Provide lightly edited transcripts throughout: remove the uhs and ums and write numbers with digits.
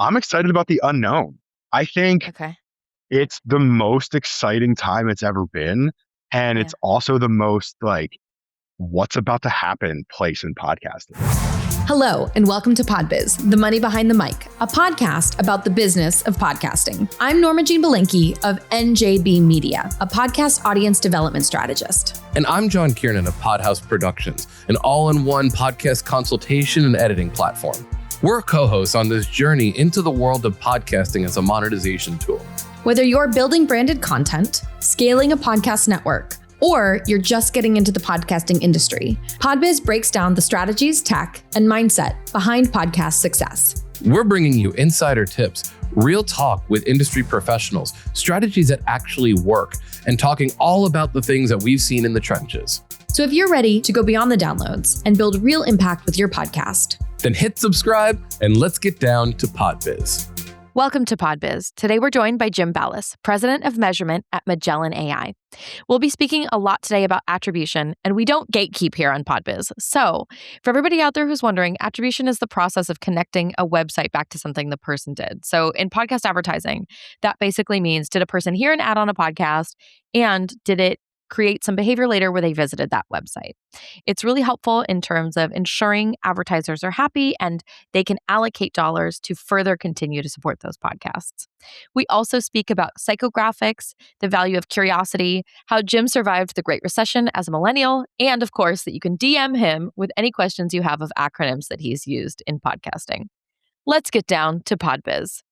I'm excited about the unknown. I think Okay. it's the most exciting time it's ever been. And Yeah. it's also the most like, what's about to happen place in podcasting. Hello, and welcome to PodBiz, the money behind the mic, a podcast about the business of podcasting. I'm Norma Jean Belinkie of NJB Media, a podcast audience development strategist. And I'm John Kiernan of Podhouse Productions, an all-in-one podcast consultation and editing platform. We're co-hosts on this journey into the world of podcasting as a monetization tool. Whether you're building branded content, scaling a podcast network, or you're just getting into the podcasting industry, PodBiz breaks down the strategies, tech, and mindset behind podcast success. We're bringing you insider tips, real talk with industry professionals, strategies that actually work, and talking all about the things that we've seen in the trenches. So if you're ready to go beyond the downloads and build real impact with your podcast, then hit subscribe and let's get down to PodBiz. Welcome to PodBiz. Today we're joined by Jim Ballas, President of Measurement at Magellan AI. We'll be speaking a lot today about attribution, and we don't gatekeep here on PodBiz. So for everybody out there who's wondering, attribution is the process of connecting a website back to something the person did. So in podcast advertising, that basically means, did a person hear an ad on a podcast, and did it create some behavior later where they visited that website? It's really helpful in terms of ensuring advertisers are happy and they can allocate dollars to further continue to support those podcasts. We also speak about psychographics, the value of curiosity, how Jim survived the Great Recession as a millennial, and of course, that you can DM him with any questions you have of acronyms that he's used in podcasting. Let's get down to PodBiz.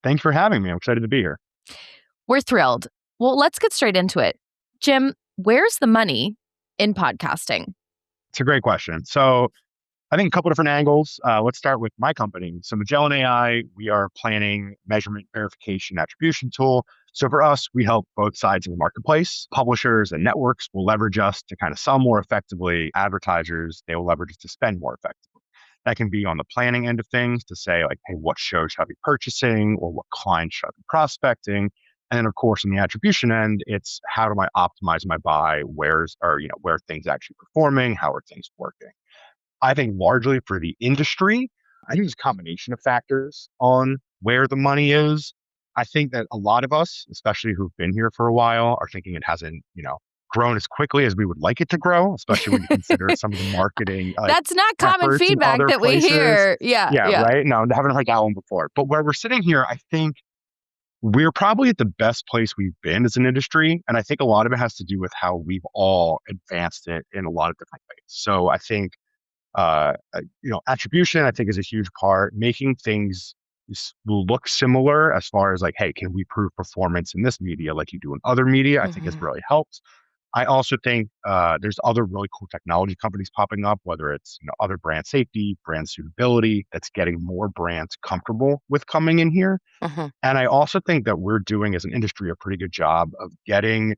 Thanks for having me. I'm excited to be here. We're thrilled. Well, let's get straight into it. Jim, where's the money in podcasting? It's a great question. So I think a couple different angles. Let's start with my company. So Magellan AI, we are planning measurement verification attribution tool. So for us, we help both sides of the marketplace. Publishers and networks will leverage us to kind of sell more effectively. Advertisers, they will leverage us to spend more effectively. That can be on the planning end of things to say like, hey, what shows should I be purchasing or what clients should I be prospecting? And then, of course, on the attribution end, it's how do I optimize my buy? Where are things actually performing? How are things working? I think largely for the industry, I think it's a combination of factors on where the money is. I think that a lot of us, especially who've been here for a while, are thinking it hasn't, grown as quickly as we would like it to grow, especially when you consider some of the marketing. That's not common feedback that we hear. Yeah, right. No, I haven't heard that one before. But where we're sitting here, I think we're probably at the best place we've been as an industry. And I think a lot of it has to do with how we've all advanced it in a lot of different ways. So I think, attribution, I think is a huge part. Making things look similar as far as like, hey, can we prove performance in this media like you do in other media? I think has really helped. I also think there's other really cool technology companies popping up, whether it's other brand safety, brand suitability, that's getting more brands comfortable with coming in here. And I also think that we're doing as an industry a pretty good job of getting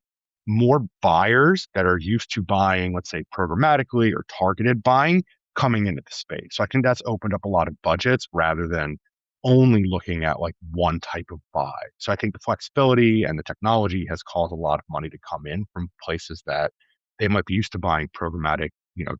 more buyers that are used to buying, let's say, programmatically or targeted buying coming into the space. So I think that's opened up a lot of budgets rather than only looking at like one type of buy. So I think the flexibility and the technology has caused a lot of money to come in from places that they might be used to buying programmatic,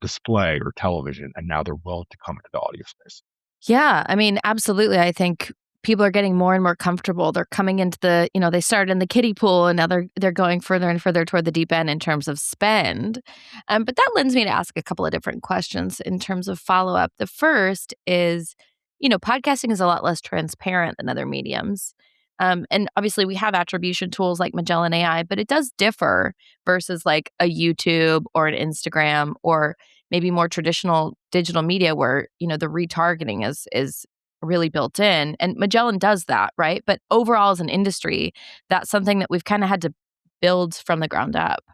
display or television, and now they're willing to come into the audio space. Yeah, I mean, absolutely. I think people are getting more and more comfortable. They're coming into the, they started in the kiddie pool and now they're going further and further toward the deep end in terms of spend. But that lends me to ask a couple of different questions in terms of follow-up. The first is, podcasting is a lot less transparent than other mediums. And obviously we have attribution tools like Magellan AI, but it does differ versus like a YouTube or an Instagram or maybe more traditional digital media where, the retargeting is really built in. And Magellan does that, right? But overall as an industry, that's something that we've kind of had to build from the ground up.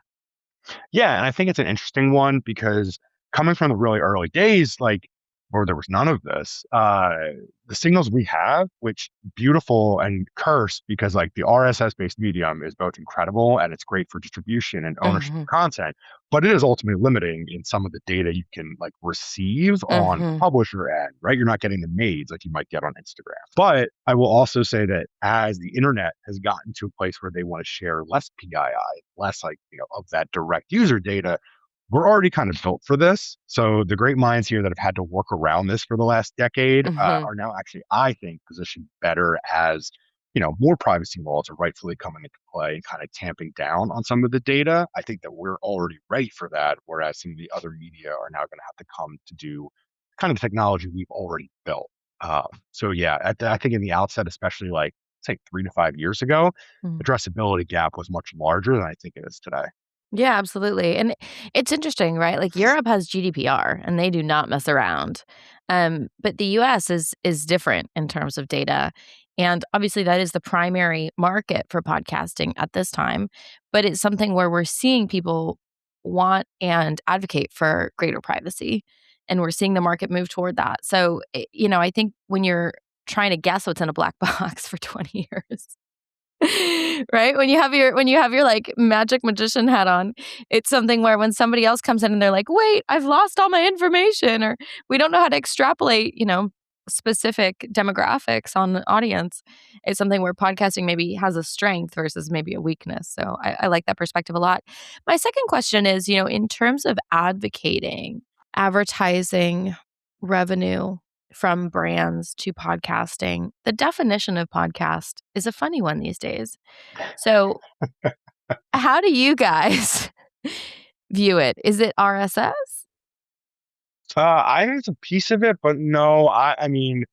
Yeah, and I think it's an interesting one because coming from the really early days, where there was none of this, the signals we have, which beautiful and cursed because like the RSS-based medium is both incredible and it's great for distribution and ownership of content, but it is ultimately limiting in some of the data you can like receive on publisher end, right? You're not getting the nades like you might get on Instagram. But I will also say that as the internet has gotten to a place where they want to share less PII, less of that direct user data, we're already kind of built for this. So the great minds here that have had to work around this for the last decade Hmm. are now actually, I think, positioned better as, more privacy laws are rightfully coming into play and kind of tamping down on some of the data. I think that we're already ready for that, whereas some of the other media are now going to have to come to do kind of the technology we've already built. So yeah, I think in the outset, especially like say 3 to 5 years ago, addressability gap was much larger than I think it is today. Yeah, absolutely. And it's interesting, right? Like Europe has GDPR and they do not mess around. But the US is different in terms of data. And obviously that is the primary market for podcasting at this time. But it's something where we're seeing people want and advocate for greater privacy. And we're seeing the market move toward that. So, I think when you're trying to guess what's in a black box for 20 years, right? When you have your like magic magician hat on, it's something where when somebody else comes in and they're like, "Wait, I've lost all my information," or we don't know how to extrapolate, specific demographics on the audience. It's something where podcasting maybe has a strength versus maybe a weakness. So I like that perspective a lot. My second question is, in terms of advocating, advertising revenue from brands to podcasting, the definition of podcast is a funny one these days. So, how do you guys view it? Is it RSS? I think it's a piece of it, but no, I mean,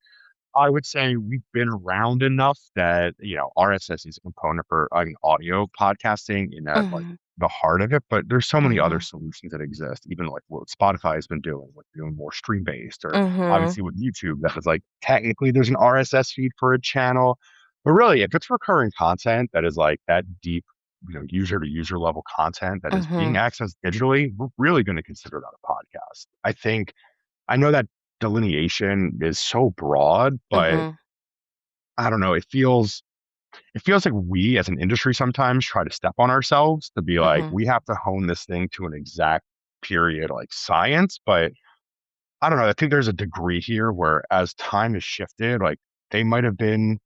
I would say we've been around enough that, RSS is a component for audio podcasting in that like Mhm. the heart of it, but there's so many other Mhm. solutions that exist, even like what Spotify has been doing, like doing more stream based, or Mhm. obviously with YouTube, that is like technically there's an RSS feed for a channel. But really, if it's recurring content that is like that deep, user to user level content that is being Mhm. accessed digitally, we're really going to consider that a podcast. I know that delineation is so broad, but Mhm. I don't know. It feels like we as an industry sometimes try to step on ourselves to be like, Mhm. we have to hone this thing to an exact period like science. But I don't know. I think there's a degree here where as time has shifted, like they might have been,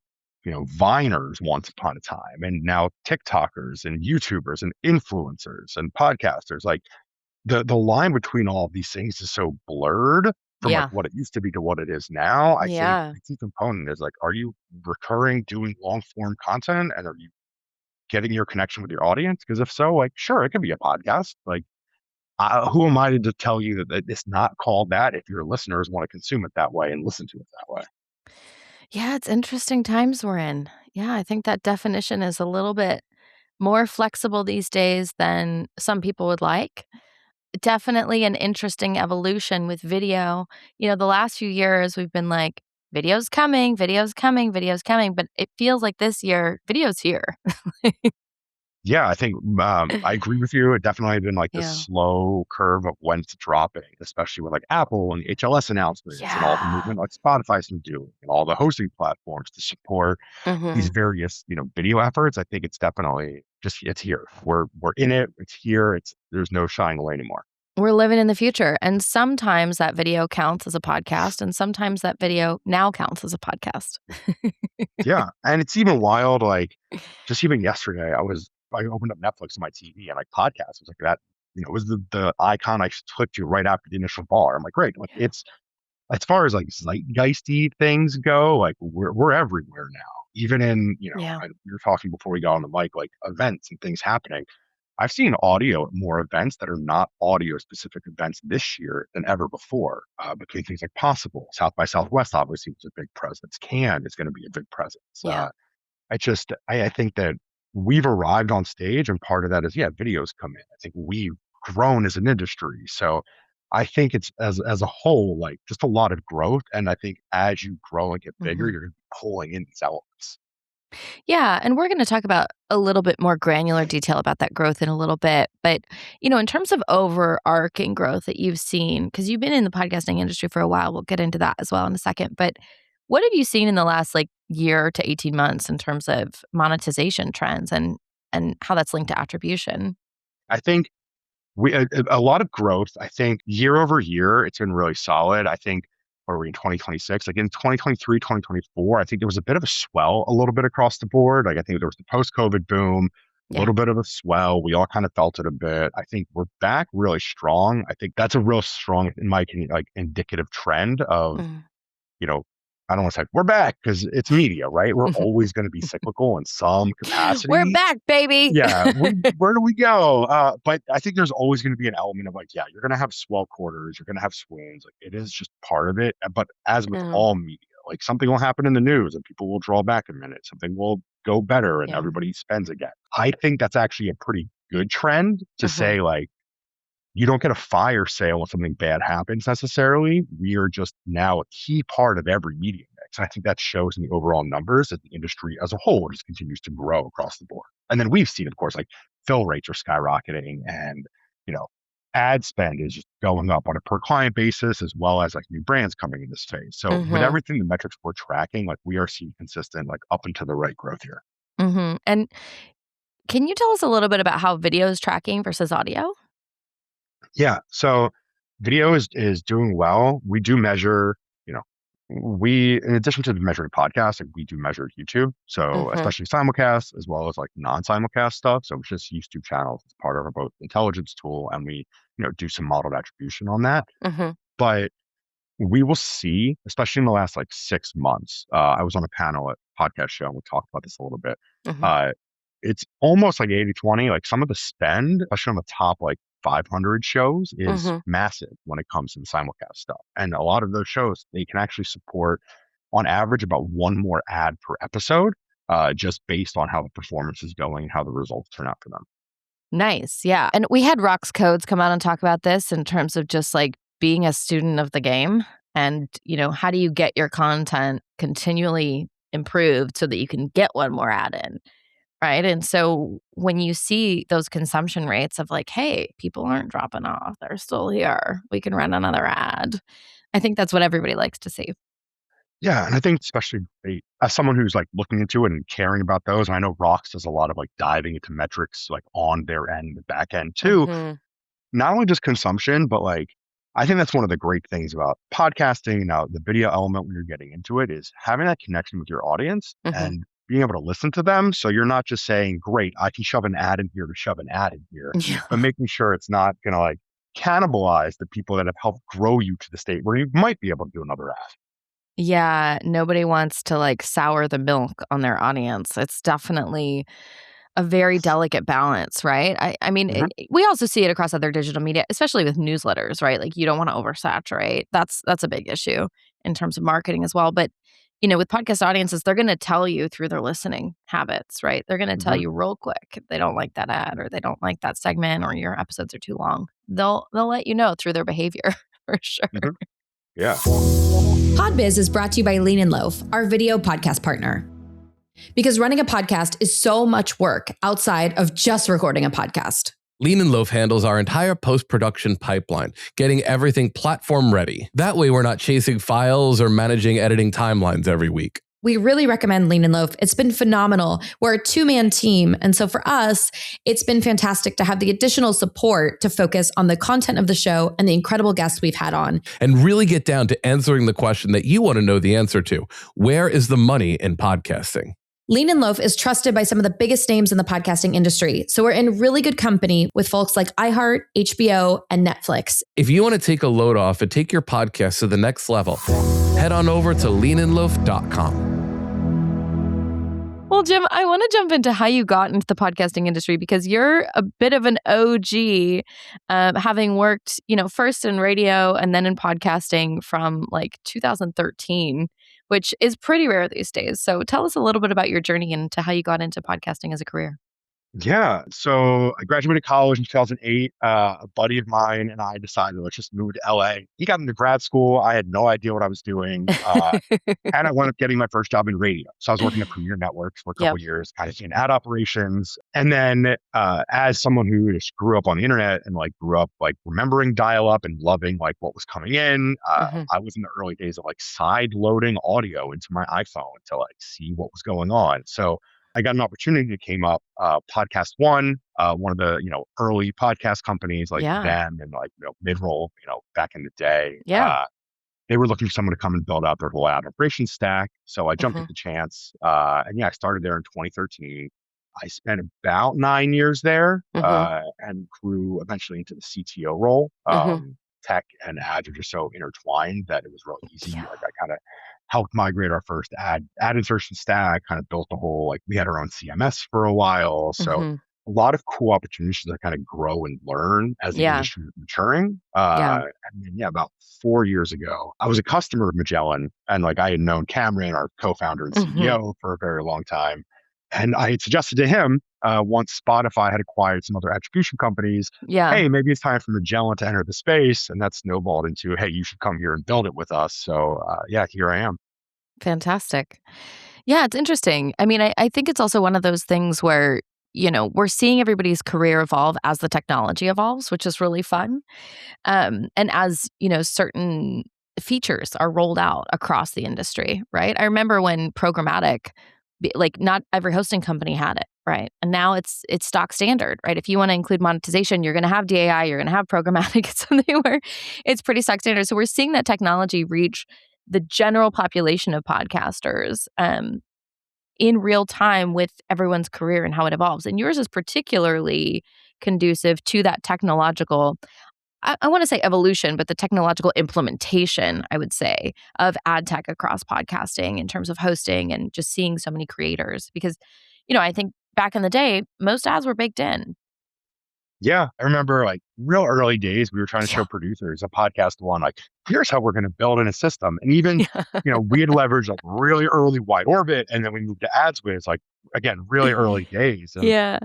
Viners once upon a time, and now TikTokers and YouTubers and influencers and podcasters. Like the line between all of these things is so blurred from like Yeah. what it used to be to what it is now. I think Yeah. the key component is like, are you recurring doing long form content, and are you getting your connection with your audience? Because if so, like, sure, it could be a podcast. Like, who am I to tell you that it's not called that if your listeners want to consume it that way and listen to it that way? Yeah, it's interesting times we're in. Yeah, I think that definition is a little bit more flexible these days than some people would like. Definitely an interesting evolution with video. The last few years we've been like, video's coming, video's coming, video's coming, but it feels like this year, video's here. Yeah, I think I agree with you. It definitely been like this Yeah. slow curve of when it's dropping, especially with like Apple and HLS announcements and all the Yeah. movement like Spotify's been doing and all the hosting platforms to support these Mhm. various, video efforts. I think it's definitely just it's here. We're in it. It's here. There's no shying away anymore. We're living in the future, and sometimes that video counts as a podcast, and sometimes that video now counts as a podcast. Yeah, and it's even wild. Like just even yesterday, I opened up Netflix on my TV and like podcast was like that. It was the icon I clicked to right after the initial bar. I'm like, great. Like it's as far as like zeitgeisty things go, like we're everywhere now. Even in Yeah. we were talking before we got on the mic, like events and things happening. I've seen audio at more events that are not audio specific events this year than ever before. Between things like Possible, South by Southwest, obviously was a big presence. Can is going to be a big presence. Yeah. I think that we've arrived on stage, and part of that is videos come in. I think we've grown as an industry, so I think it's as a whole like just a lot of growth. And I think as you grow and get bigger, Mhm. you're going to be pulling in these elements. Yeah, and we're gonna talk about a little bit more granular detail about that growth in a little bit, but, in terms of overarching growth that you've seen, because 'cause you've been in the podcasting industry for a while, we'll get into that as well in a second, but what have you seen in the last, like, year to 18 months in terms of monetization trends and how that's linked to attribution? I think a lot of growth. I think year over year, it's been really solid. I think, are we in 2026? Like in 2023, 2024, I think there was a bit of a swell a little bit across the board. Like I think there was the post-COVID boom. a little bit of a swell. We all kind of felt it a bit. I think we're back really strong. I think that's a real strong, in my opinion, like indicative trend of, Mm. you know, I don't want to say we're back because it's media, right? We're always going to be cyclical in some We're capacity. back, baby. Yeah, where do we go? But I think there's always going to be an element of like, yeah, you're going to have swell quarters, you're going to have swings. Like it is just part of it. But as with Mm, all media, like something will happen in the news and people will draw back a minute. Something will go better and yeah. everybody spends again. I think that's actually a pretty good trend to say like, you don't get a fire sale when something bad happens necessarily. We are just now a key part of every media mix. I think that shows in the overall numbers that the industry as a whole just continues to grow across the board. And then we've seen, of course, like fill rates are skyrocketing and, you know, ad spend is just going up on a per client basis, as well as like new brands coming in this space. So with everything, the metrics we're tracking, like we are seeing consistent, like up and to the right growth here. And can you tell us a little bit about how video is tracking versus audio? Yeah. So video is doing well. We do measure, you know, in addition to measuring podcasts, like we do measure YouTube. So especially simulcast as well as like non-simulcast stuff. So we just use YouTube channels as part of our both intelligence tool and we, do some modeled attribution on that. But we will see, especially in the last like 6 months. I was on a panel at a podcast show and we talked about this a little bit. It's almost like 80-20. Like some of the spend, especially on the top like 500 shows, is massive when it comes to the simulcast stuff. And a lot of those shows, they can actually support on average about one more ad per episode, just based on how the performance is going and how the results turn out for them. Nice. Yeah. And we had Rox Codes come out and talk about this in terms of just like being a student of the game and, how do you get your content continually improved so that you can get one more ad in, right? And so when you see those consumption rates of like, hey, people aren't dropping off, they're still here, we can run another ad. I think that's what everybody likes to see. Yeah, and I think especially as someone who's like looking into it and caring about those, and I know Rox does a lot of like diving into metrics like on their end, the back end too. Not only just consumption, but like I think that's one of the great things about podcasting. Now, the video element when you're getting into it is having that connection with your audience and being able to listen to them. So you're not just saying, great, I can shove an ad in here to shove an ad in here, but making sure it's not going to like cannibalize the people that have helped grow you to the state where you might be able to do another ad. Yeah, nobody wants to like sour the milk on their audience. It's definitely a very delicate balance, right? I mean, we also see it across other digital media, especially with newsletters, right? Like you don't want to oversaturate. That's a big issue in terms of marketing as well. But with podcast audiences, they're going to tell you through their listening habits, right? They're going to tell you real quick if they don't like that ad or they don't like that segment or your episodes are too long. They'll let you know through their behavior for sure. Yeah. PodBiz is brought to you by Lean and Loaf, our video podcast partner. Because running a podcast is so much work outside of just recording a podcast. Lean and Loaf handles our entire post-production pipeline, getting everything platform ready. That way we're not chasing files or managing editing timelines every week. We really recommend Lean and Loaf. It's been phenomenal. We're a 2-man team. And so for us, it's been fantastic to have the additional support to focus on the content of the show and the incredible guests we've had on. And really get down to answering the question that you want to know the answer to. Where is the money in podcasting? Lean and Loaf is trusted by some of the biggest names in the podcasting industry. So we're in really good company with folks like iHeart, HBO, and Netflix. If you want to take a load off and take your podcast to the next level, head on over to leanandloaf.com. Well, Jim, I want to jump into how you got into the podcasting industry because you're a bit of an OG, having worked, first in radio and then in podcasting from like 2013, which is pretty rare these days. So tell us a little bit about your journey into how you got into podcasting as a career. Yeah. So I graduated college in 2008. A buddy of mine and I decided, let's just move to LA. He got into grad school. I had no idea what I was doing. And I wound up getting my first job in radio. So I was working at Premier Networks for a couple years, kind of in ad operations. And then as someone who just grew up on the internet and like grew up like remembering dial-up and loving like what was coming in, I was in the early days of like side loading audio into my iPhone to like see what was going on. So I got an opportunity that came up, Podcast One, one of the, early podcast companies like them and like, mid-roll, back in the day. They were looking for someone to come and build out their whole ad operation stack. So I jumped at the chance. And I started there in 2013. I spent about 9 years there Mm-hmm. and grew eventually into the CTO role. Mm-hmm. Tech and ads are just so intertwined that it was real easy. Yeah. Like I kind of helped migrate our first ad insertion stack, kind of built the whole, like we had our own CMS for a while. So Mm-hmm. a lot of cool opportunities to kind of grow and learn as the Yeah. industry was maturing. Yeah. And then, yeah, about 4 years ago, I was a customer of Magellan, and like I had known Cameron, our co-founder and Mm-hmm. CEO, for a very long time. And I had suggested to him once Spotify had acquired some other attribution companies, Yeah. hey, maybe it's time for Magellan to enter the space. And that snowballed into, hey, you should come here and build it with us. So yeah, here I am. Fantastic. Yeah, it's interesting. I mean, I think it's also one of those things where, we're seeing everybody's career evolve as the technology evolves, which is really fun. And as, certain features are rolled out across the industry, right? I remember when programmatic, like not every hosting company had it, right? And now it's stock standard, right? If you want to include monetization, you're going to have DAI, you're going to have programmatic. It's something where it's pretty stock standard. So we're seeing that technology reach the general population of podcasters in real time with everyone's career and how it evolves. And yours is particularly conducive to that technological, I want to say evolution, but the technological implementation, I would say, of ad tech across podcasting in terms of hosting and just seeing so many creators. Because, I think back in the day, most ads were baked in. Yeah, I remember like real early days, we were trying to Yeah. show producers a podcast one, like, here's how we're going to build in a system. And even, we had leveraged like really early wide orbit. And then we moved to ads with like, again, really early days. And Yeah.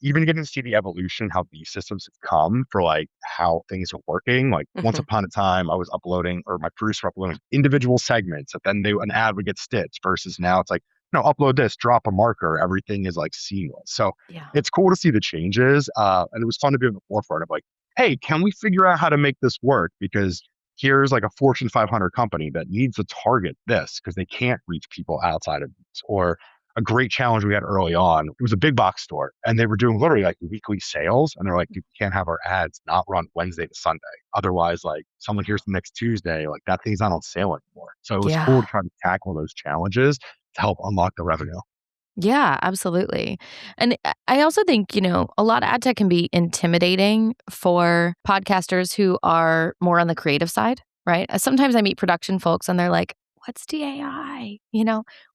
even getting to see the evolution, how these systems have come for like how things are working. Like once Mhm. upon a time, I was uploading, or my producer uploading individual segments, and then an ad would get stitched versus now it's like, no, upload this, drop a marker. Everything is like seamless. So Yeah. it's cool to see the changes. And it was fun to be on the forefront of like, hey, can we figure out how to make this work? Because here's like a Fortune 500 company that needs to target this because they can't reach people outside of this. Or a great challenge we had early on, it was a big box store and they were doing literally like weekly sales. And they're like, you can't have our ads not run Wednesday to Sunday. Otherwise, like someone hears the next Tuesday, like that thing's not on sale anymore. So it was cool Yeah. to try to tackle those challenges to help unlock the revenue. Yeah, absolutely. And I also think, a lot of ad tech can be intimidating for podcasters who are more on the creative side, right? Sometimes I meet production folks and they're like, what's DAI?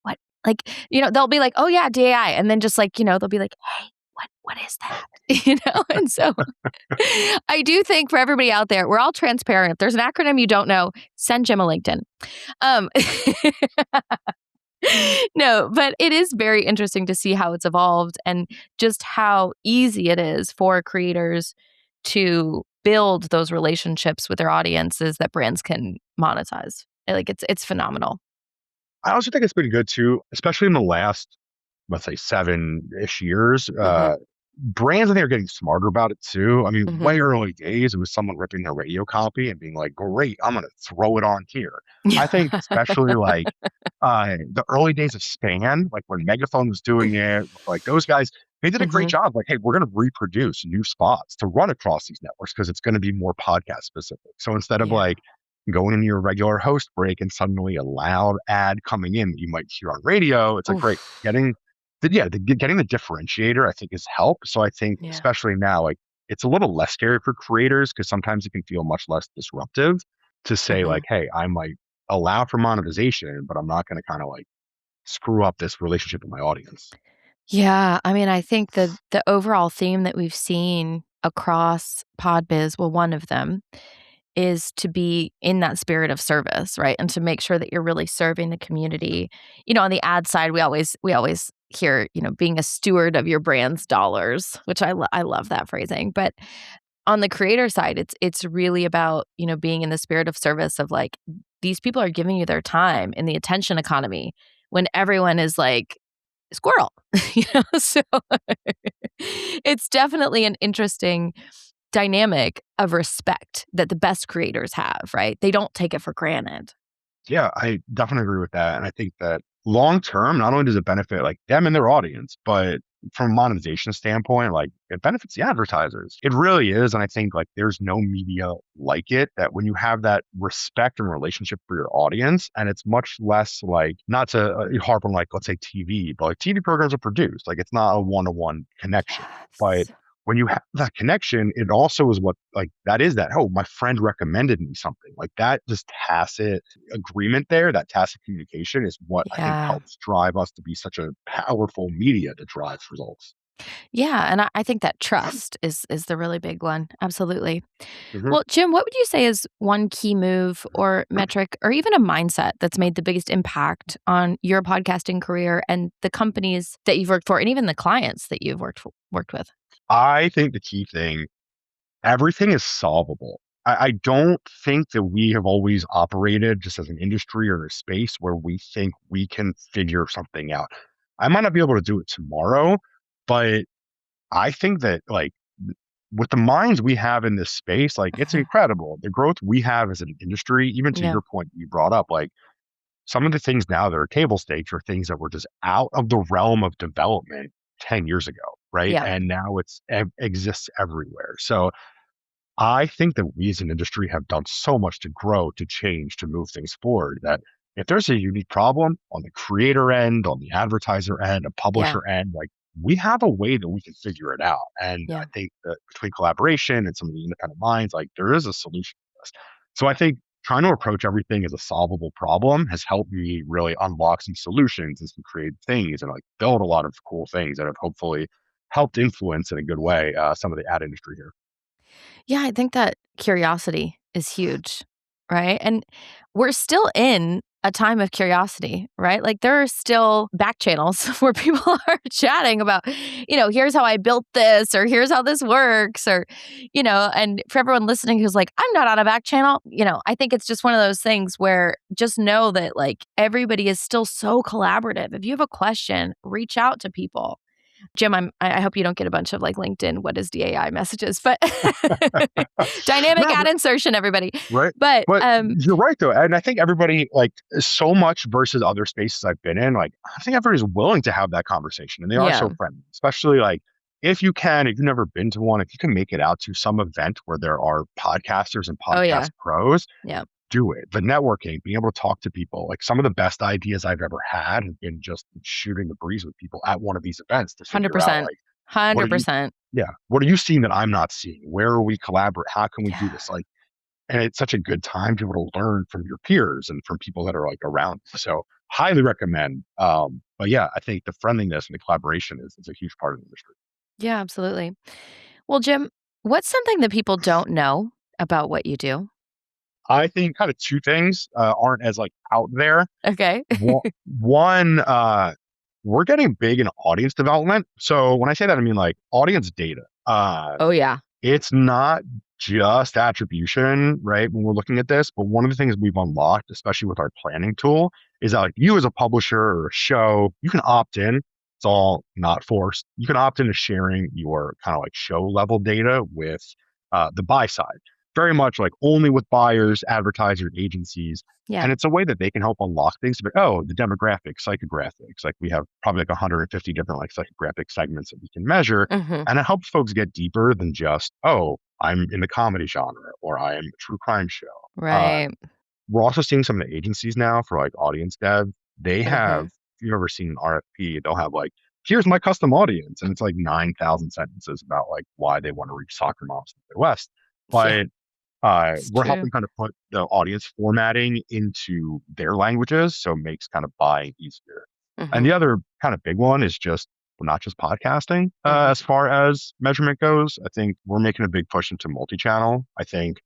What, like, they'll be like, oh yeah, DAI. And then just like, they'll be like, hey, what is that? And so I do think for everybody out there, we're all transparent. If there's an acronym you don't know, send Jim a LinkedIn. Um, No, but it is very interesting to see how it's evolved and just how easy it is for creators to build those relationships with their audiences that brands can monetize. Like it's phenomenal. I also think it's been good too, especially in the last, let's say, 7-ish years. Hmm. Brands, I think, are getting smarter about it too. I mean, Hmm. way early days, it was someone ripping their radio copy and being like, great, I'm going to throw it on here. I think especially like the early days of Span, like when Megaphone was doing it, like those guys, they did a great Hmm. job. Like, hey, we're going to reproduce new spots to run across these networks because it's going to be more podcast specific. So instead of Yeah. like going into your regular host break and suddenly a loud ad coming in that you might hear on radio, it's like, great, Oof. getting getting the differentiator, I think, is help. So I think, Yeah. especially now, like it's a little less scary for creators because sometimes it can feel much less disruptive to say Hmm. like, hey, I might allow for monetization, but I'm not going to kind of like screw up this relationship with my audience. Yeah, I mean, I think the overall theme that we've seen across PodBiz, well, one of them is to be in that spirit of service, right? And to make sure that you're really serving the community. On the ad side, we always hear, being a steward of your brand's dollars, which I love that phrasing. But on the creator side, it's really about, being in the spirit of service of like these people are giving you their time in the attention economy when everyone is like squirrel, so it's definitely an interesting dynamic of respect that the best creators have, right? They don't take it for granted. Yeah, I definitely agree with that. And I think that long term, not only does it benefit like them and their audience, but from a monetization standpoint, like it benefits the advertisers. It really is. And I think like there's no media like it, that when you have that respect and relationship for your audience, and it's much less like, not to harp on like, let's say TV, but like TV programs are produced, like it's not a one-to-one connection. But Yes. when you have that connection, it also is what like that is that, oh, my friend recommended me something. Like that just tacit agreement there, that tacit communication is what I think Yeah. helps drive us to be such a powerful media that drives results. Yeah, and I think that trust is the really big one. Absolutely. Mhm. Well, Jim, what would you say is one key move or metric or even a mindset that's made the biggest impact on your podcasting career and the companies that you've worked for and even the clients that you've worked with? I think the key thing, everything is solvable. I don't think that we have always operated just as an industry or a space where we think we can figure something out. I might not be able to do it tomorrow, but I think that like with the minds we have in this space, like it's Mhm. incredible. The growth we have as an industry, even to Yeah. your point you brought up, like some of the things now that are table stakes are things that were just out of the realm of development 10 years ago, right? Yeah. And now exists everywhere. So I think that we as an industry have done so much to grow, to change, to move things forward that if there's a unique problem on the creator end, on the advertiser end, a Yeah. publisher end, like we have a way that we can figure it out. And I Yeah. think that between collaboration and some of the independent minds, like there is a solution to this. So I think trying to approach everything as a solvable problem has helped me really unlock some solutions and some creative things and like build a lot of cool things that have hopefully helped influence in a good way some of the ad industry here. Yeah, I think that curiosity is huge, right? And we're still in a time of curiosity, right? Like there are still back channels where people are chatting about, here's how I built this, or here's how this works, or, and for everyone listening who's like, I'm not on a back channel, I think it's just one of those things where just know that like everybody is still so collaborative. If you have a question, reach out to people. Jim, I hope you don't get a bunch of like LinkedIn, what is DAI messages, but dynamic No, ad insertion, everybody. right. But But you're right though. And I think everybody like so much versus other spaces I've been in, like I think everybody's willing to have that conversation and they are yeah. so friendly, especially like if you've never been to one, if you can make it out to some event where there are podcasters and Oh yeah. podcast pros, Yeah. do it. The networking, being able to talk to people, like some of the best ideas I've ever had have been just shooting the breeze with people at one of these events to figure out 100%. like, what are you, 100%. yeah, what are you seeing that I'm not seeing? Where are we collaborate? How can we do Yeah. this? Like, and it's such a good time to be able to learn from your peers and from people that are like around. So highly recommend. But yeah, I think the friendliness and the collaboration is a huge part of the industry. Yeah, absolutely. Well, Jim, what's something that people don't know about what you do? I think kind of two things aren't as like out there. Okay. One, we're getting big in audience development. So when I say that, I mean like audience data. Oh yeah. It's not just attribution, right? When we're looking at this, but one of the things we've unlocked, especially with our planning tool, is that like you as a publisher or a show, you can opt in. It's all not forced. You can opt into sharing your kind of like show level data with the buy side. Very much like only with buyers, advertisers, agencies. Yeah. And it's a way that they can help unlock things. But oh, the demographics, psychographics, like we have probably like 150 different like psychographic segments that we can measure. Hmm. And it helps folks get deeper than just, oh, I'm in the comedy genre or I am a true crime show. Right. We're also seeing some of the agencies now for like audience dev. They have, Hmm. if you've ever seen an RFP, they'll have like, here's my custom audience. And it's like 9,000 sentences about like why they want to reach soccer moms in the Midwest. Yeah, But it's we're true. helping kind of put the audience formatting into their languages. So it makes kind of buying easier. And Hmm. the other kind of big one is just not just podcasting Hmm. as far as measurement goes. I think we're making a big push into multi-channel. I think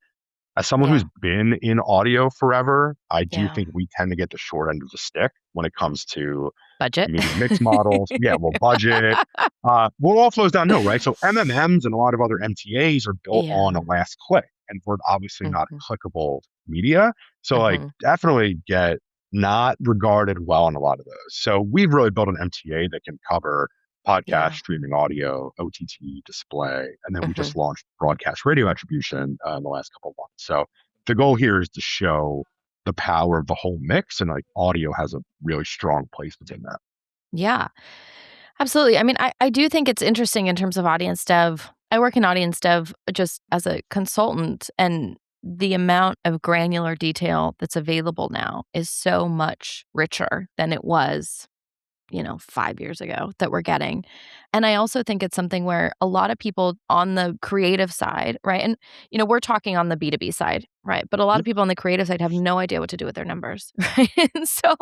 as someone who's Yeah. been in audio forever, I do Yeah. think we tend to get the short end of the stick when it comes to Budget. media mix models. Yeah, well, budget. Well, it all flows down, no, right? So MMMs and a lot of other MTAs are built on Yeah. a last click, and we're obviously not Hmm. clickable media. So, like, Hmm. definitely get not regarded well on a lot of those. So, we've really built an MTA that can cover podcast, Yeah. streaming audio, OTT, display, and then we Hmm. just launched broadcast radio attribution in the last couple of months. So, the goal here is to show the power of the whole mix, and like audio has a really strong place within that. Yeah. Absolutely. I mean, I do think it's interesting in terms of audience dev. I work in audience dev just as a consultant, and the amount of granular detail that's available now is so much richer than it was 5 years ago that we're getting. And I also think it's something where a lot of people on the creative side, right? And, we're talking on the B2B side, right? But a lot of people on the creative side have no idea what to do with their numbers, right? And so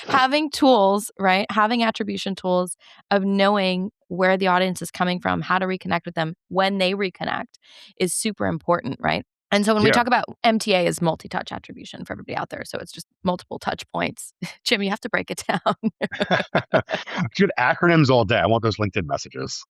having tools, right? Having attribution tools of knowing where the audience is coming from, how to reconnect with them when they reconnect is super important, right? And so when we Yeah. talk about MTA is multi-touch attribution for everybody out there. So it's just multiple touch points. Jim, you have to break it down. Good acronyms all day. I want those LinkedIn messages.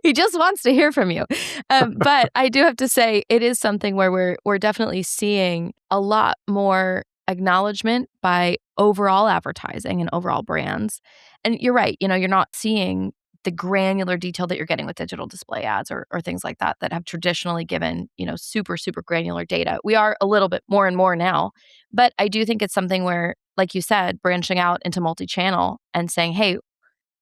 He just wants to hear from you. But I do have to say it is something where we're definitely seeing a lot more acknowledgement by overall advertising and overall brands. And you're right, you're not seeing the granular detail that you're getting with digital display ads or things like that have traditionally given, super, super granular data. We are a little bit more and more now, but I do think it's something where, like you said, branching out into multi-channel and saying, hey,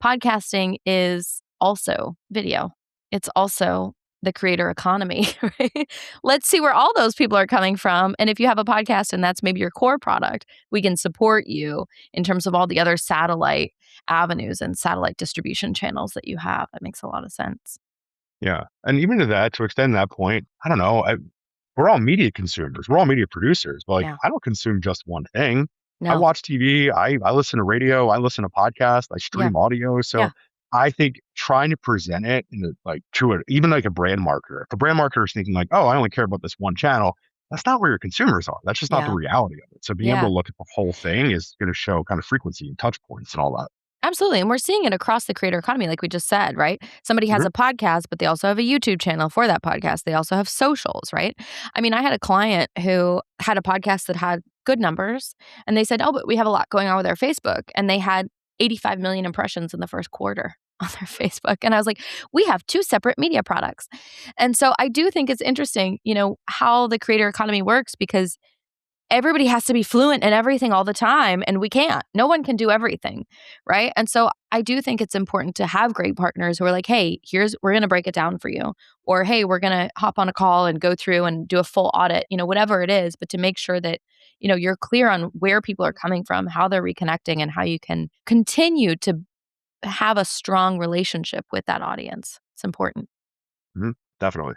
podcasting is also video. It's also the creator economy, right? Let's see where all those people are coming from. And if you have a podcast and that's maybe your core product, we can support you in terms of all the other satellite avenues and satellite distribution channels that you have. That makes a lot of sense. Yeah. And even to extend that point, I don't know. We're all media consumers. We're all media producers. But Yeah. I don't consume just one thing. I No. watch TV. I listen to radio. I listen to podcasts. I stream audio. So Yeah. I think trying to present it to it, even like a brand marketer. If a brand marketer is thinking like, oh, I only care about this one channel, that's not where your consumers are. That's just not the reality of it. So being able to look at the whole thing is going to show kind of frequency and touch points and all that. Absolutely. And we're seeing it across the creator economy, like we just said, right? Somebody has a podcast, but they also have a YouTube channel for that podcast. They also have socials, right? I mean, I had a client who had a podcast that had good numbers, and they said, oh, but we have a lot going on with our Facebook. And they had 85 million impressions in the first quarter on their Facebook. And I was like, we have two separate media products. And so I do think it's interesting, how the creator economy works, because everybody has to be fluent in everything all the time, and we can't. No one can do everything, right? And so I do think it's important to have great partners who are like, hey, we're going to break it down for you. Or, hey, we're going to hop on a call and go through and do a full audit, whatever it is, but to make sure that, you're clear on where people are coming from, how they're reconnecting, and how you can continue to have a strong relationship with that audience. It's important. Definitely.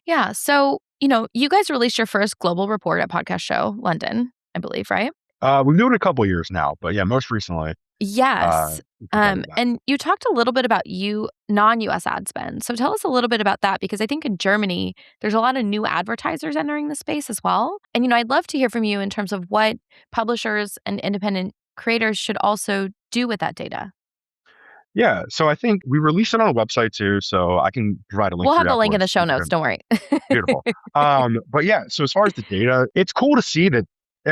Yeah. So, you guys released your first global report at Podcast Show London, I believe, right? We've been doing it a couple of years now, but yeah, most recently. Yes. And you talked a little bit about non-US ad spend. So tell us a little bit about that, because I think in Germany, there's a lot of new advertisers entering the space as well. And, I'd love to hear from you in terms of what publishers and independent creators should also do with that data. Yeah. So I think we released it on a website too. So I can provide a link. We'll have the link in afterwards. the show notes. Don't worry. Beautiful. But yeah, so as far as the data, it's cool to see that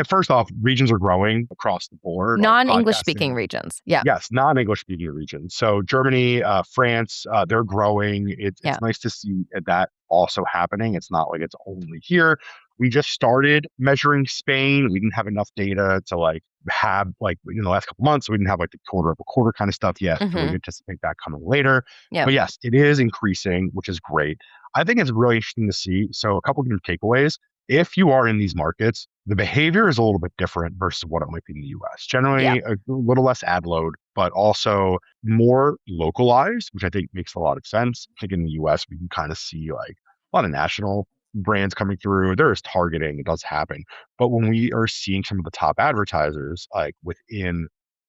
first off, regions are growing across the board. Non-English speaking regions. Yeah. Yes, non-English speaking regions. So Germany, France, they're growing. It's nice to see that also happening. It's not like it's only here. We just started measuring Spain. We didn't have enough data to have in the last couple months. We didn't have the quarter kind of stuff yet. So we anticipate that coming later. Yep. But yes, it is increasing, which is great. I think it's really interesting to see. So a couple of takeaways. If you are in these markets, the behavior is a little bit different versus what it might be in the US. Generally, a little less ad load, but also more localized, which I think makes a lot of sense. I think in the US, we can kind of see a lot of national brands coming through. There is targeting. It does happen. But when we are seeing some of the top advertisers within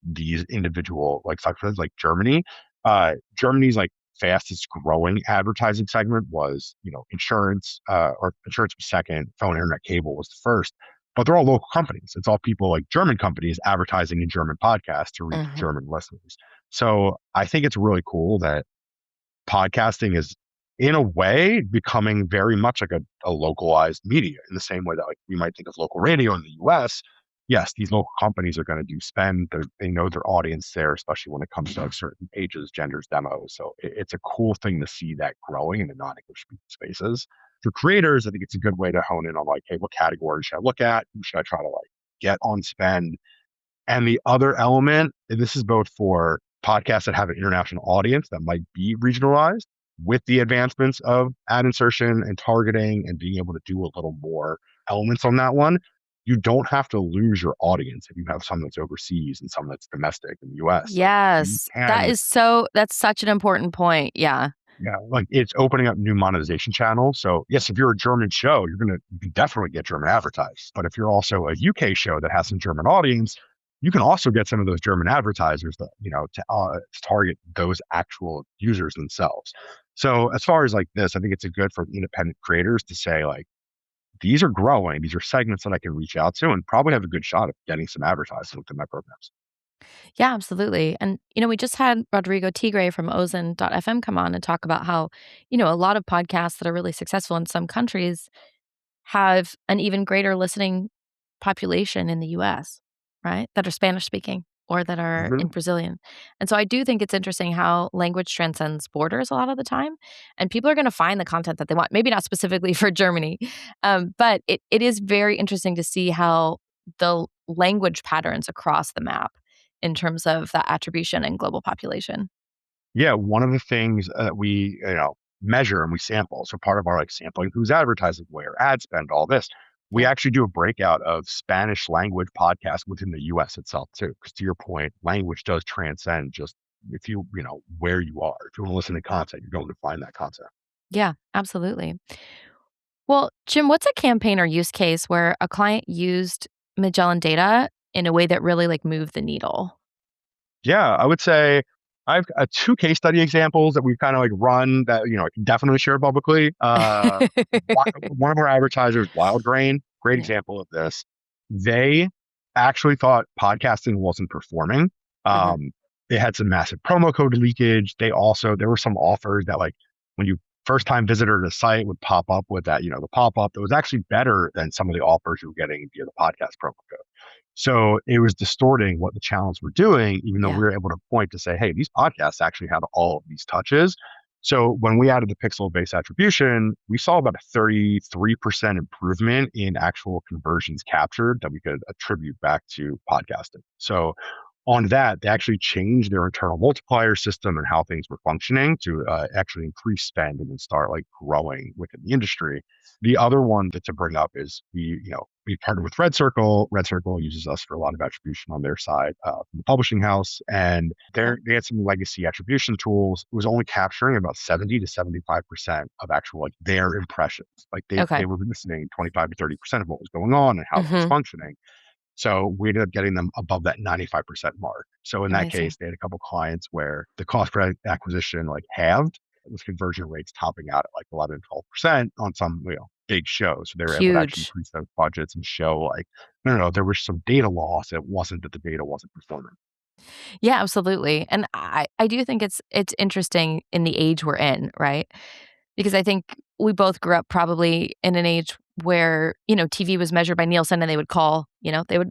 these individual sectors like Germany, Germany's fastest growing advertising segment was, insurance, or insurance was second, phone, internet, cable was the first, but they're all local companies. It's all people German companies advertising in German podcasts to reach German listeners. So I think it's really cool that podcasting is in a way becoming very much a localized media in the same way that we might think of local radio in the US. Yes, these local companies are going to do spend. They know their audience there, especially when it comes to certain ages, genders, demos. So it's a cool thing to see that growing in the non-English speaking spaces. For creators, I think it's a good way to hone in on hey, what categories should I look at? Who should I try to get on spend? And the other element, and this is both for podcasts that have an international audience that might be regionalized with the advancements of ad insertion and targeting and being able to do a little more elements on that one. You don't have to lose your audience if you have some that's overseas and some that's domestic in the US. Like you Yes. can, That's such an important point. Yeah. yeah, like it's opening up new monetization channels. So yes, if you're a German show, you can definitely get German advertised. But if you're also a UK show that has some German audience, you can also get some of those German advertisers that, to target those actual users themselves. So as far as like this, I think it's a good for independent creators to say like, these are growing. These are segments that I can reach out to and probably have a good shot of getting some advertising within my programs. Yeah, absolutely. And, we just had Rodrigo Tigre from Ozen.fm come on and talk about how, a lot of podcasts that are really successful in some countries have an even greater listening population in the US, right? That are Spanish speaking or that are in Mhm. Brazilian. And so I do think it's interesting how language transcends borders a lot of the time. And people are going to find the content that they want, maybe not specifically for Germany, but it is very interesting to see how the language patterns across the map in terms of that attribution and global population. Yeah, one of the things that we measure and we sample. So part of our like sampling who's advertising where, ad spend, all this. We Yeah. actually do a breakout of Spanish language podcasts within the US itself too. Because to your point, language does transcend just if where you are. If you want to listen to content, you're going to find that content. Yeah, absolutely. Well, Jim, what's a campaign or use case where a client used Magellan data in a way that really like moved the needle? Yeah, I would say I've two case study examples that we've kind of like run that I can definitely share publicly. One of our advertisers, Wild Grain, great Yeah. example of this. They actually thought podcasting wasn't performing. Mhm. They had some massive promo code leakage. There were some offers that like when you first time visitor to the site would pop up with that, the pop up that was actually better than some of the offers you were getting via the podcast promo code. So it was distorting what the channels were doing, even though we Yeah. were able to point to say, hey, these podcasts actually had all of these touches. So when we added the pixel-based attribution, we saw about a 33% improvement in actual conversions captured that we could attribute back to podcasting. So on that, they actually changed their internal multiplier system and how things were functioning to actually increase spend and then start like growing within the industry. The other one to bring up is we partnered with Red Circle. Red Circle uses us for a lot of attribution on their side from the publishing house, and Okay. they had some legacy attribution tools. It was only capturing about 70 to 75% of actual like their impressions. Like Okay. they were listening 25 to 30% of what was going on and how it was Mhm. functioning. So we ended up getting them above that 95% mark. So in that Amazing. case, they had a couple clients where the cost per acquisition like halved, with conversion rates topping out at like 11, 12% on some big shows. So they were able to actually Huge. increase those budgets and show like, no, there was some data loss. It wasn't that the data wasn't performing. Yeah, absolutely. And I do think it's interesting in the age we're in, right? Because I think we both grew up probably in an age where, TV was measured by Nielsen and they would call,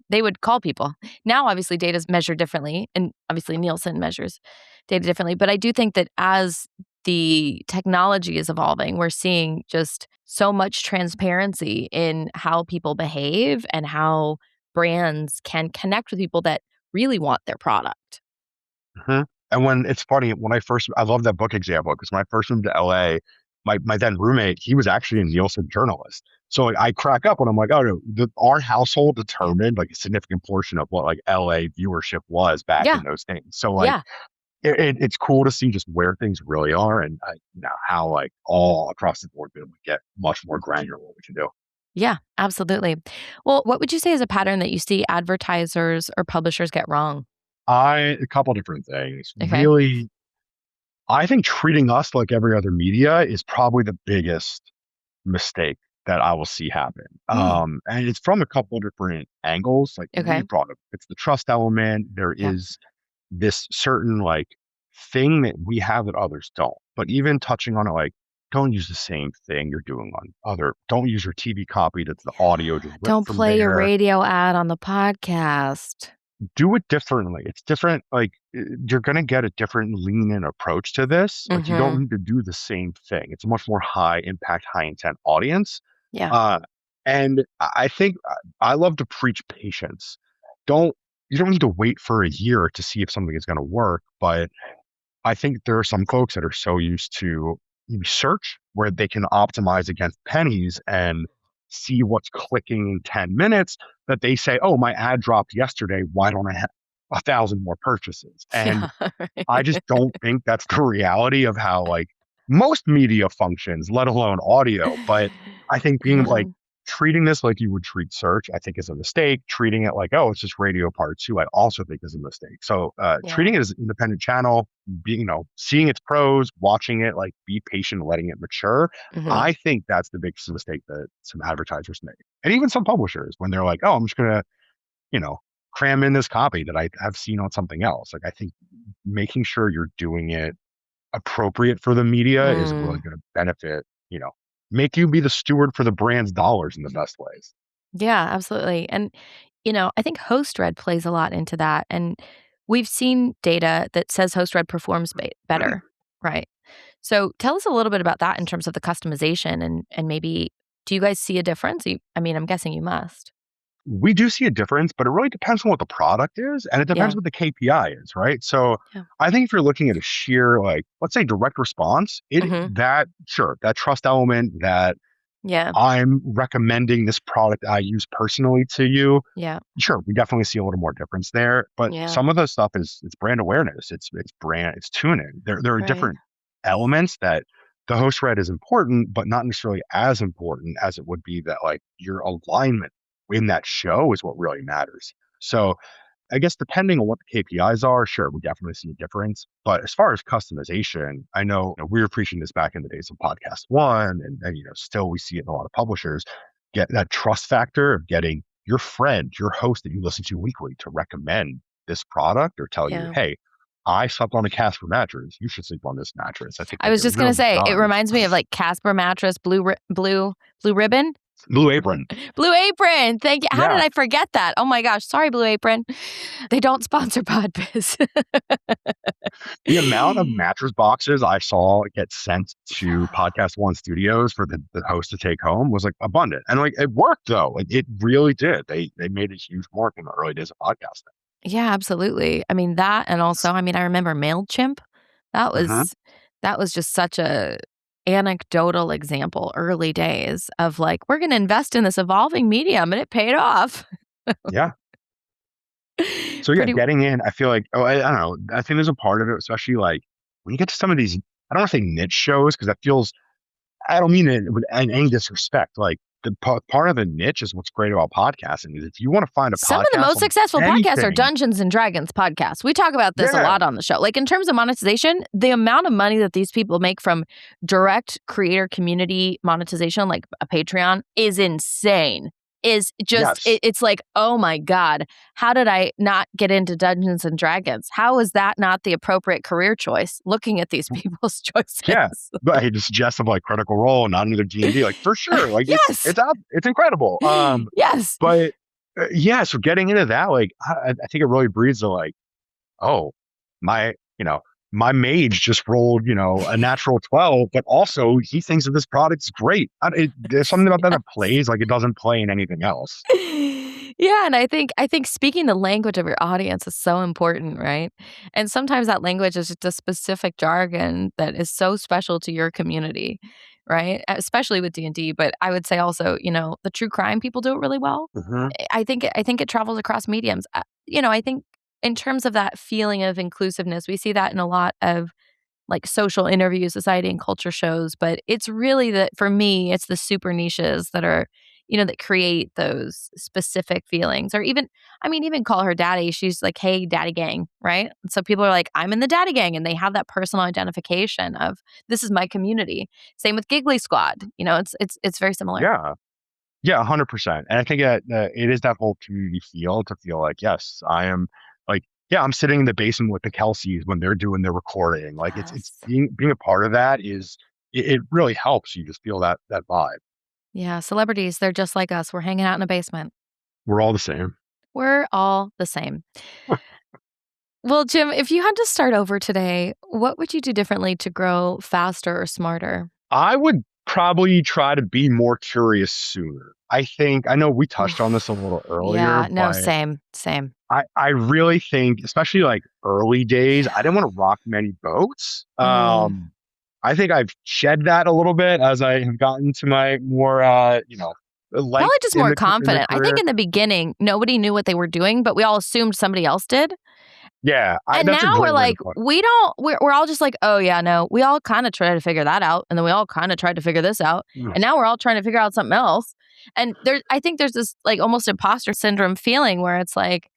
they would call people. Now obviously data is measured differently and obviously Nielsen measures data differently, but I do think that as the technology is evolving, we're seeing just so much transparency in how people behave and how brands can connect with people that really want their product. Mhm. And when it's funny, I love that book example because when I first moved to LA, my then roommate, he was actually a Nielsen journalist. So like, I crack up when I'm like, oh, no, our household Yeah. determined like a significant portion of what like LA viewership was back Yeah. in those things. So like, Yeah. it's cool to see just where things really are and how like all across the board we get much more granular what we can do. Yeah, absolutely. Well, what would you say is a pattern that you see advertisers or publishers get wrong? A couple different things. Okay. Really, I think treating us like every other media is probably the biggest mistake that I will see happen. Mm, And it's from a couple different angles. Like we okay. brought up, it's the trust element. There Yeah. is this certain like thing that we have that others don't. But even touching on it, like don't use the same thing you're doing on other. Don't use your TV copy that's the audio just ripped Don't from play a there. radio ad on the podcast. Do it differently. It's different. Like you're going to get a different lean in approach to this. Like you don't Mhm. need to do the same thing. It's a much more high impact, high intent audience. Yeah. Uh, and I think I love to preach patience. Don't you don't need to wait for a year to see if something is going to work. But I think there are some folks that are so used to search where they can optimize against pennies and see what's clicking in 10 minutes that they say, oh, my ad dropped yesterday. Why don't I have 1,000 more purchases? And Yeah. I just don't think that's the reality of how like most media functions, let alone audio. But I think being Yeah. like treating this like you would treat search, I think is a mistake. Treating it like, oh, it's just radio part two, I also think is a mistake. So treating it as an independent channel, being, seeing its pros, watching it, like be patient, letting it mature. Mhm. I think that's the biggest mistake that some advertisers make. And even some publishers when they're like, oh, I'm just gonna, you know, cram in this copy that I have seen on something else. Like I think making sure you're doing it appropriate for the media is really Mm. going to benefit, make you be the steward for the brand's dollars in the best ways. Yeah, absolutely. And, I think host read plays a lot into that. And we've seen data that says host read performs better, right? So tell us a little bit about that in terms of the customization and maybe do you guys see a difference? I mean, I'm guessing you must. We do see a difference, but it really depends on what the product is and it depends Yeah. what the KPI is, right? So Yeah. I think if you're looking at a sheer, like, let's say direct response, Hmm. that trust element that Yeah. I'm recommending this product I use personally to you. Yeah. Sure, we definitely see a little more difference there. But Yeah. some of the stuff is it's brand awareness, it's tuning. There are Right. different elements that the host read is important, but not necessarily as important as it would be that like your alignment in that show is what really matters. So I guess depending on what the KPIs are, sure, we definitely see a difference. But as far as customization, I know, we were preaching this back in the days of Podcast One, and still we see it in a lot of publishers. Get that trust factor of getting your friend, your host that you listen to weekly to recommend this product or tell you, Yeah. hey, I slept on a Casper mattress. You should sleep on this mattress. I think I they was get just gonna really say it done. reminds me of like Casper mattress, blue ribbon. Blue Apron. Blue Apron. Thank you. How did Yeah. I forget that? Oh my gosh. Sorry, Blue Apron. They don't sponsor PodBiz. The amount of mattress boxes I saw get sent to Yeah. Podcast One Studios for the host to take home was like abundant. And like it worked though. Like it really did. They made a huge mark in the early days of podcasting. Yeah, absolutely. I mean, that and also, I mean, I remember MailChimp. That Hmm. was that was just such a anecdotal example, early days of like, we're gonna invest in this evolving medium and it paid off. Yeah. So yeah, Pretty getting in, I feel like, I don't know. I think there's a part of it, especially like when you get to some of these, I don't want to say niche shows because that feels, I don't mean it with any disrespect. Like the part of the niche is what's great about podcasting is if you want to find a Some of the podcast most on successful podcasts are anything, Dungeons and Dragons podcasts. We talk about this a yeah, lot on the show. Like in terms of monetization, the amount of money that these people make from direct creator community monetization, like a Patreon, is insane. Is just yes, it's like, oh my God, how did I not get into Dungeons and Dragons? How is that not the appropriate career choice? Looking at these people's yeah. choices. But hey, the suggestive like Critical Role, not another D&D, like for sure, like Yes. it's incredible. Yes. But yeah, so getting into that, like I think it really breeds the like, oh, my, my mage just rolled, a natural 12, but also he thinks that this product's great. There's something about that that Yes. plays like it doesn't play in anything else. Yeah, and I think speaking the language of your audience is so important, right? And sometimes that language is just a specific jargon that is so special to your community, right? Especially with D&D, but I would say also, the true crime people do it really well. Hmm. I think it travels across mediums. I think in terms of that feeling of inclusiveness, we see that in a lot of like social interview, society and culture shows, but it's really that for me, it's the super niches that are, that create those specific feelings. Or even, I mean, even Call Her Daddy, she's like, hey, daddy gang, right? And so people are like, I'm in the daddy gang, and they have that personal identification of this is my community. Same with Giggly Squad. It's very similar. Yeah. Yeah, 100%. And I think that it is that whole community feel to feel like, yes, I am like, yeah, I'm sitting in the basement with the Kelseys when they're doing their recording. Like it's Yes. being a part of that is it really helps you just feel that vibe. Yeah, celebrities, they're just like us. We're hanging out in a basement. We're all the same. We're all the same. Well, Jim, if you had to start over today, what would you do differently to grow faster or smarter? I would probably try to be more curious sooner. I know we touched on this a little earlier, Yeah, no, but same, same. I really think, especially like early days, I didn't want to rock many boats. Mm. I think I've shed that a little bit as I have gotten to my more, length Probably just in more the confident. I think career. in the beginning, nobody knew what they were doing, but we all assumed somebody else did. Yeah, And that's a now we're great way to like, put it. we don't, we're all just like, oh, yeah, no, we all kind of tried to figure that out. And then we all kind of tried to figure this out. Mm. And now we're all trying to figure out something else. And I think there's this like almost imposter syndrome feeling where it's like,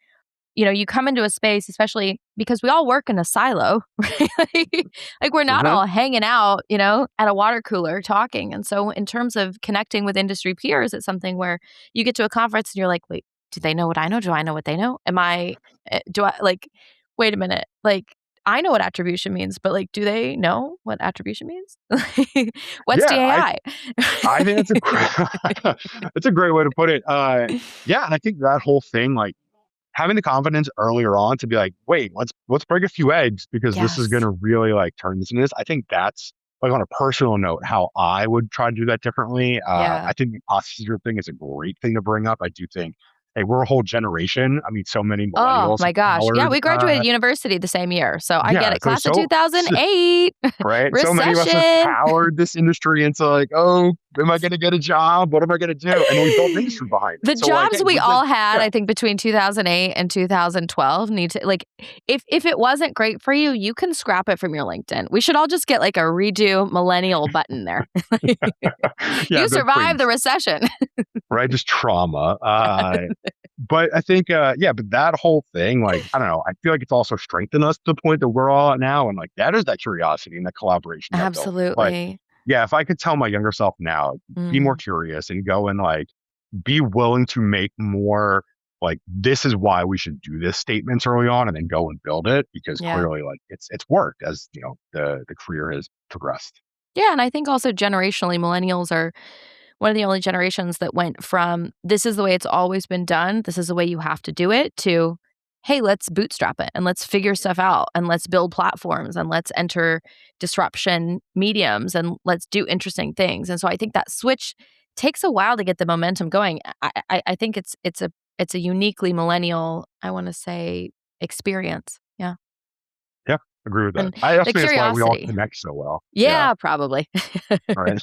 you come into a space, especially because we all work in a silo, right? Like we're not Mhm. all hanging out, at a water cooler talking. And so, in terms of connecting with industry peers, it's something where you get to a conference and you're like, wait, do they know what I know? Do I know what they know? Do I like, wait a minute, like, I know what attribution means, but like, do they know what attribution means? What's Yeah, DAI? I think that's a that's a great way to put it. Yeah, and I think that whole thing, like having the confidence earlier on to be like, wait, let's break a few eggs because this is Yes. gonna really like turn this into this. I think that's like on a personal note, how I would try to do that differently. Yeah. I think the imposter thing is a great thing to bring up. I do think, hey, we're a whole generation. I mean, so many Oh millennials my have gosh. Yeah, powered. we graduated university the same year. So I get Yeah, it. Class of so 2008, right? So many of us have recession. powered this industry into like, oh, am I going to get a job? What am I going to do? And we built an industry behind it. The So like, jobs hey, we all had, yeah, I think between 2008 and 2012 need to like if it wasn't great for you, you can scrap it from your LinkedIn. We should all just get like a redo millennial button there. yeah, You but survived the please, recession. right? Just trauma. But I think, yeah, but that whole thing, like, I don't know, I feel like it's also strengthened us to the point that we're all at now, and like that is that curiosity and that collaboration that built it. But Absolutely. yeah, if I could tell my younger self now, be more Mm, curious and go and like be willing to make more like this is why we should do this statements early on and then go and build it because yeah. clearly like it's worked as the career has progressed. Yeah, and I think also generationally, millennials are one of the only generations that went from this is the way it's always been done, this is the way you have to do it, to hey, let's bootstrap it and let's figure stuff out and let's build platforms and let's enter disruption mediums and let's do interesting things. And so I think that switch takes a while to get the momentum going. I think it's a uniquely millennial, I want to say, experience. Yeah. Yeah, agree with that. And I also the think that's why we all curiosity. connect so well. Yeah, Yeah, probably. right.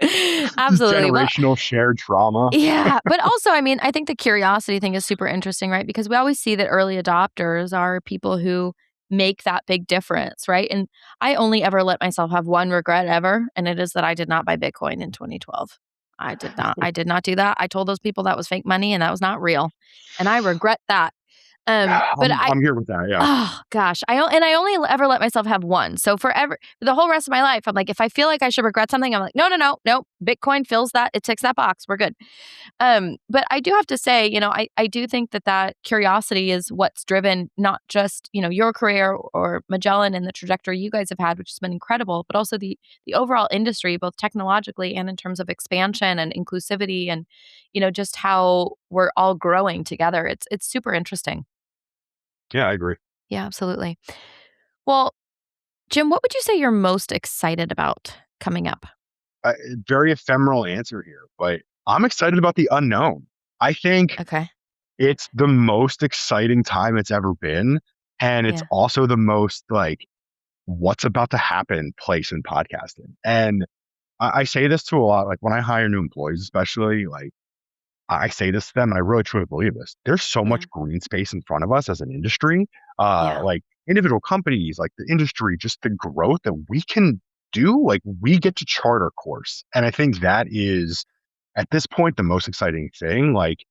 Just Absolutely. Well, generational shared trauma. yeah, but also, I mean, I think the curiosity thing is super interesting, right? Because we always see that early adopters are people who make that big difference, right? And I only ever let myself have one regret ever, and it is that I did not buy Bitcoin in 2012. I did not. I did not do that. I told those people that was fake money and that was not real. And I regret that. But I'm here with that. Yeah. oh gosh, I only ever let myself have one. So forever, for the whole rest of my life, I'm like, if I feel like I should regret something, I'm like, no, no, no, no. Bitcoin fills that. It ticks that box. We're good. But I do have to say, I do think that curiosity is what's driven not just, your career or Magellan and the trajectory you guys have had, which has been incredible, but also the overall industry, both technologically and in terms of expansion and inclusivity and, just how we're all growing together. It's super interesting. Yeah, I agree. Yeah, absolutely. Well, Jim, what would you say you're most excited about coming up? Uh, Very ephemeral answer here, but I'm excited about the unknown. I think Okay. it's the most exciting time it's ever been. And it's Yeah. also the most like what's about to happen place in podcasting. And I say this to a lot, like when I hire new employees, especially, like I say this to them, and I really truly believe this. There's so much Mhm. green space in front of us as an industry, Yeah. like individual companies, like the industry, just the growth that we can do. Like we get to chart our course, and I think that is at this point the most exciting thing. Like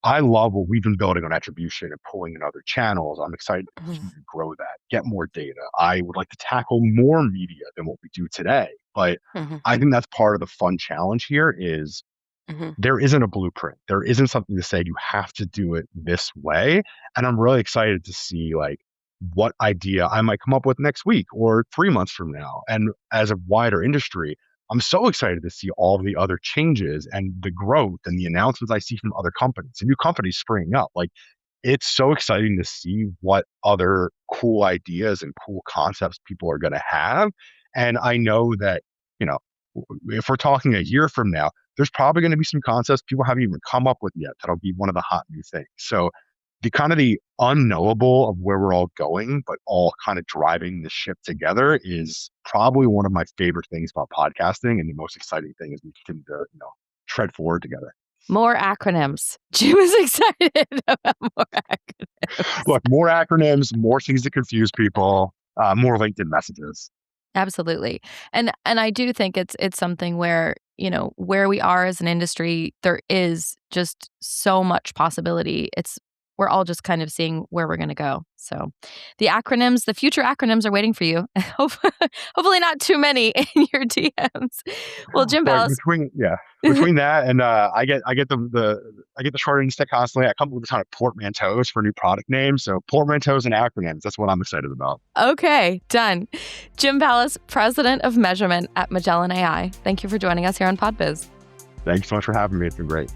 I love what we've been building on attribution and pulling in other channels. I'm excited to Mhm. continue to grow that, get more data. I would like to tackle more media than what we do today, but Mhm. I think that's part of the fun challenge here is Mhm. there isn't a blueprint. There isn't something to say you have to do it this way. And I'm really excited to see like what idea I might come up with next week or 3 months from now. And as a wider industry, I'm so excited to see all of the other changes and the growth and the announcements I see from other companies and new companies springing up. Like it's so exciting to see what other cool ideas and cool concepts people are going to have. And I know that, you know, if we're talking a year from now, there's probably going to be some concepts people haven't even come up with yet that'll be one of the hot new things. So the unknowable of where we're all going, but all kind of driving the ship together is probably one of my favorite things about podcasting. And the most exciting thing is we can, tread forward together. More acronyms. Jim is excited about more acronyms. Look, more acronyms, more things to confuse people, more LinkedIn messages. Absolutely. And I do think it's something where, where we are as an industry, there is just so much possibility. We're all just kind of seeing where we're going to go. So the future acronyms are waiting for you. Hopefully not too many in your DMs. Well, Jim Ballas. Between that and I get the short end stick constantly. I come up with a ton of portmanteaus for new product names. So portmanteaus and acronyms, that's what I'm excited about. Okay, done. Jim Ballas, President of Measurement at Magellan AI. Thank you for joining us here on PodBiz. Thanks so much for having me. It's been great.